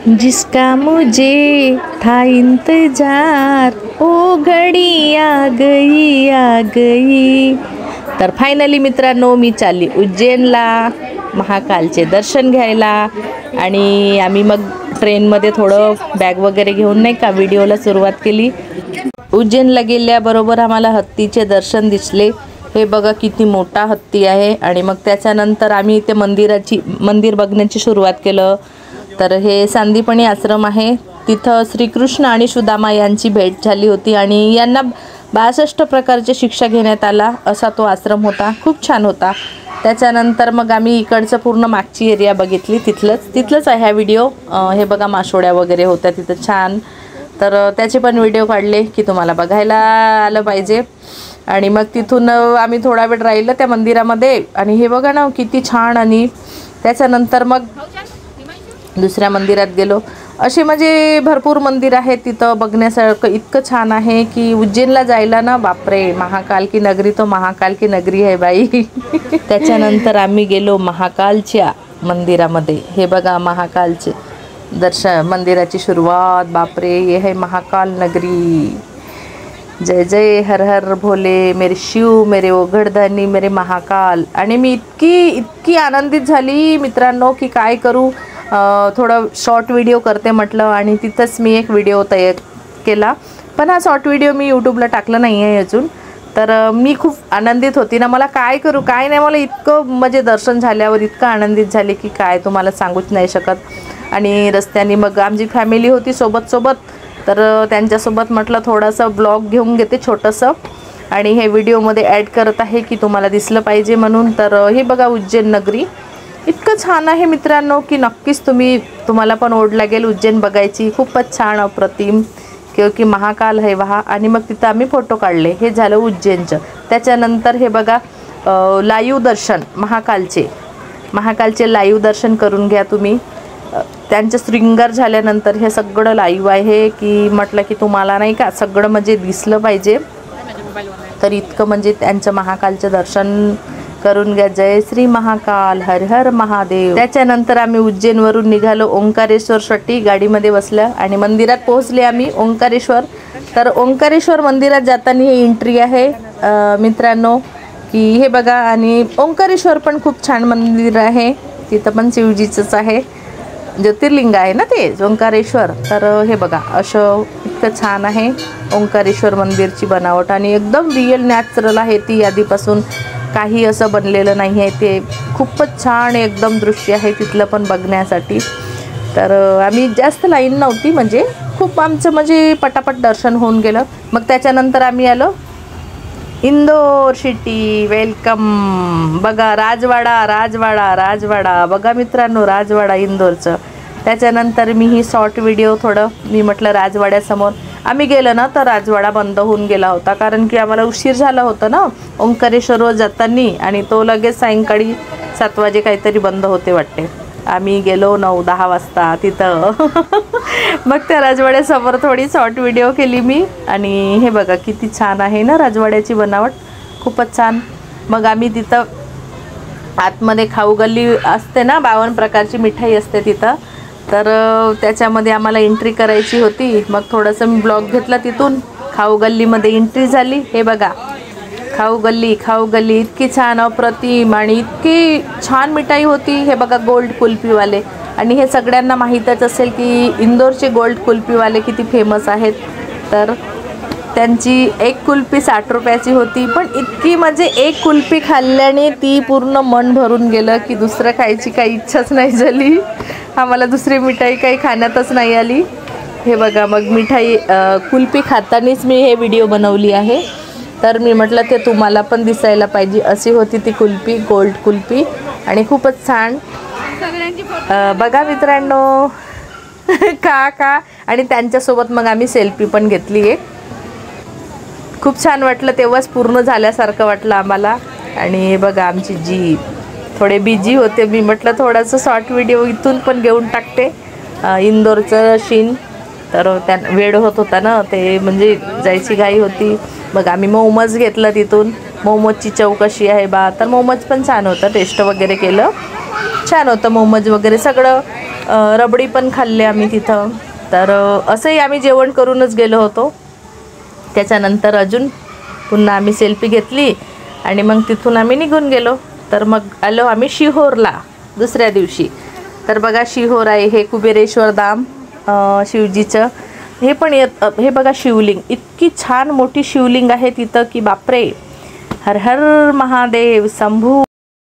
जिसका मुझे था इंतजार, ओ घडी आ गई. तर फायनली मित्रांनो मी चालली उज्जैनला महाकालचे दर्शन घ्यायला. आणि आम्ही मग ट्रेनमध्ये थोडं बॅग वगैरे घेऊन नाही का व्हिडिओला सुरुवात केली. उज्जैनला गेल्याबरोबर आम्हाला हत्तीचे दर्शन दिसले. हे बघा किती मोठा हत्ती आहे. आणि मग त्याच्यानंतर आम्ही ते मंदिर बघण्याची सुरुवात केलं. तर हे सांदीपणी आश्रम आहे. तिथं श्रीकृष्ण आणि सुदामा यांची भेट झाली होती आणि यांना 62 प्रकारची शिक्षा घेण्यात आला असा तो आश्रम होता. खूप छान होता. त्याच्यानंतर मग आम्ही इकडचं पूर्ण मागची एरिया बघितली. तिथलंच आहे हा व्हिडिओ. हे बघा माशोळ्या वगैरे होत्या तिथं छान. तर त्याचे पण व्हिडिओ काढले की तुम्हाला बघायला आलं पाहिजे. आणि मग तिथून आम्ही थोडा वेळ राहिलं त्या मंदिरामध्ये. आणि हे बघा ना किती छान. आणि त्याच्यानंतर मग दुसऱ्या मंदिरात गेलो. असे म्हणजे भरपूर मंदिर आहेत तिथं बघण्यासारखं. इतकं छान आहे की उज्जैनला जायला ना बापरे, महाकाल की नगरी तो महाकाल की नगरी आहे बाई. त्याच्यानंतर आम्ही गेलो महाकालच्या मंदिरामध्ये. हे बघा महाकालचे मंदिराची सुरुवात. बापरे, हे आहे महाकाल नगरी. जय जय हर हर भोले मेरे शिव मेरे ओघडधानी मेरे महाकाल. आणि मी इतकी आनंदित झाली मित्रांनो की काय करू. थोडं शॉर्ट व्हिडिओ करते म्हटलं. आणि तिथंच मी एक व्हिडिओ तयार केला. पण हा शॉर्ट व्हिडिओ मी यूट्यूबला टाकला नाही आहे अजून. तर मी खूप आनंदित होती ना. मला काय करू काय नाही. मला इतकं म्हणजे दर्शन झाल्यावर इतकं आनंदित झाले की काय तुम्हाला सांगूच नाही शकत. आणि रस्त्याने मग आमची फॅमिली होती सोबत. तर त्यांच्यासोबत म्हटलं थोडंसं ब्लॉग घेऊन घेते छोटंसं. आणि हे व्हिडिओमध्ये ॲड करत आहे की तुम्हाला दिसलं पाहिजे म्हणून. तर हे बघा उज्जैन नगरी इतकं छान आहे मित्रांनो की नक्कीच तुम्हाला पण ओढ लागेल उज्जैन बघायची. खूपच छान अप्रतिम की महाकाल आहे वहा. आणि मग तिथं आम्ही फोटो काढले. हे झालं उज्जैनचं. त्याच्यानंतर हे बघा लाईव्ह दर्शन महाकालचे लाईव्ह दर्शन करून घ्या तुम्ही. त्यांचं शृंगार झाल्यानंतर हे सगळं लाईव्ह आहे की म्हटलं की तुम्हाला नाही का सगळं म्हणजे दिसलं पाहिजे. तर इतकं म्हणजे त्यांचं महाकालचं दर्शन करून घ्या. जय श्री महाकाल हर हर महादेव. त्याच्यानंतर आम्ही उज्जैनवरून निघालो ओंकारेश्वरसाठी. गाडीमध्ये बसलं आणि मंदिरात पोहोचले आम्ही ओंकारेश्वर. तर ओंकारेश्वर मंदिरात जाताना ही एंट्री आहे मित्रांनो की हे बघा. आणि ओंकारेश्वर पण खूप छान मंदिर आहे. तिथं पण शिवजीचंच आहे. ज्योतिर्लिंग आहे ना ते ओंकारेश्वर. तर हे बघा असं इतकं छान आहे ओंकारेश्वर मंदिरची बनावट. आणि एकदम रिअल नॅचरल आहे ती. आधीपासून काही असं बनलेलं नाही आहे. ते खूपच छान एकदम दृश्य आहे तिथलं पण बघण्यासाठी. तर आम्ही जास्त लाईन नव्हती म्हणजे खूप आमचं म्हणजे पटापट दर्शन होऊन गेलं. मग त्याच्यानंतर आम्ही आलो इंदोर सिटी. वेलकम. बघा राजवाडा बघा मित्रांनो राजवाडा इंदोरचं. त्याच्यानंतर मी ही शॉर्ट व्हिडिओ मी म्हटलं राजवाड्यासमोर आम्ही गेलो ना तर राजवाडा बंद होऊन गेला होता. कारण की आम्हाला उशीर झाला होता ना ओंकारेश्वरवर जाताना. आणि तो लगेच सायंकाळी 7 वाजे काहीतरी बंद होते वाटते. आम्ही गेलो 9-10 वाजता तिथं. मग त्या राजवाड्यासमोर थोडी शॉर्ट व्हिडिओ केली मी. आणि हे बघा किती छान आहे ना राजवाड्याची बनावट. खूपच छान. मग आम्ही तिथं आतमध्ये खाऊ गल्ली असते ना 52 प्रकारची मिठाई असते तिथं. तर त्याच्यामध्ये आम्हाला एंट्री करायची होती. मग थोडंसं मी ब्लॉग घेतला तिथून. खाऊ गल्लीमध्ये एंट्री झाली. हे बघा खाऊ गल्ली इतकी छान अप्रतिम. आणि इतकी छान मिठाई होती. हे बघा गोल्ड कुल्फीवाले. आणि हे सगळ्यांना माहीतच असेल की इंदोरचे गोल्ड कुल्फीवाले किती फेमस आहेत. तर त्यांची एक कुल्फी 60 रुपयाची होती. पण इतकी म्हणजे एक कुल्फी खाल्ल्याने ती पूर्ण मन भरून गेलं की दुसरं खायची काही इच्छाच नाही झाली. आम्हाला दुसरी मिठाई काही खाण्यातच नाही आली. हे बघा मग मिठाई कुल्फी खातानीच मी हे व्हिडिओ बनवली आहे. तर मी म्हटलं ते तुम्हाला पण दिसायला पाहिजे. अशी होती ती कुल्फी गोल्ड कुल्फी. आणि खूपच छान. बघा मित्रांनो का. आणि त्यांच्यासोबत मग आम्ही सेल्फी पण घेतली एक. खूप छान वाटलं. तेव्हाच पूर्ण झाल्यासारखं वाटलं आम्हाला. आणि बघा आमची जीप थोडे बिझी होते. मी म्हटलं थोडंसं शॉर्ट व्हिडिओ इथून पण घेऊन टाकते इंदोरचं शीन. तर वेळ होत होता ना ते म्हणजे जायची घाई होती. मग आम्ही मोमोज घेतलं तिथून. मोमोजची चव कशी आहे बा. तर मोमोज पण छान होतं. टेस्ट वगैरे केलं. छान होतं, मोमोज वगैरे सगळं, रबडी पण खाल्ली आम्ही तिथं. तर असंही आम्ही जेवण करूनच गेलो होतो. त्याच्यानंतर अजून पुन्हा आम्ही सेल्फी घेतली आणि मग तिथून आम्ही निघून गेलो. तर मग आलो आम्ही शिहोरला दुसऱ्या दिवशी. तर बघा शिहोर आहे हे कुबेरेश्वर धाम शिवजीचं. हे पण हे बघा शिवलिंग, इतकी छान मोठी शिवलिंग आहे तिथं की बापरे. हर हर महादेव शंभू.